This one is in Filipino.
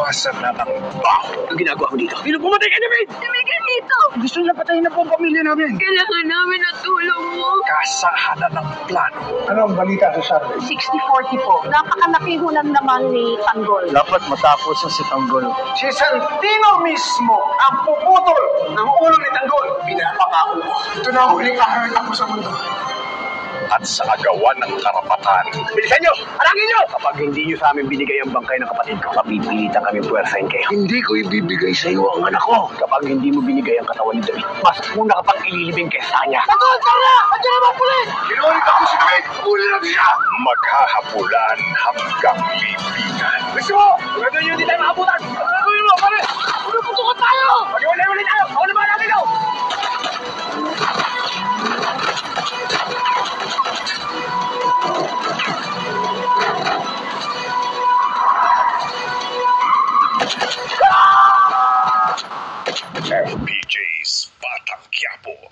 nabawasan na ng baho. Ang ginagawa mo dito? Sino pumatay ka namin? Si Miguelito! Gusto niya patayin na po ang pamilya namin. Kailangan namin ang tulong mo. Kasahanan ng plano. Ano ang balita sa Charlie? 60-40 po. Napakalaki hunan naman ni Tanggol. Dapat matapos na si Tanggol. Si Santino mismo ang puputol ng ulo ni Tanggol. Pinapangako ko. Ito na ang huling kahit ako sa mundo. At sa agawan ng karapatan, Bilisan nyo! Arangin nyo! Kapag hindi nyo sa amin binigay ang bangkay ng kapatid ko, mapipilitan kami puwersahin kayo. hindi ko ibibigay sa iyo ang anak ko. Kapag hindi mo binigay ang katawan ni David, mas muna kapag ililibing kesa niya. Tanggol, tara! Andiyan naman pulis! Kinulit ako si David. Huli lang siya. Maghahapulan hanggang libingan. Gusto mo! Sigurado nyo hindi tayo makabutan! Ano gagawin mo, pare? Putukan tayo! Mag-iwalay-walay tayo! Ako na ba namin ikaw? FPJ's Batang Quiapo.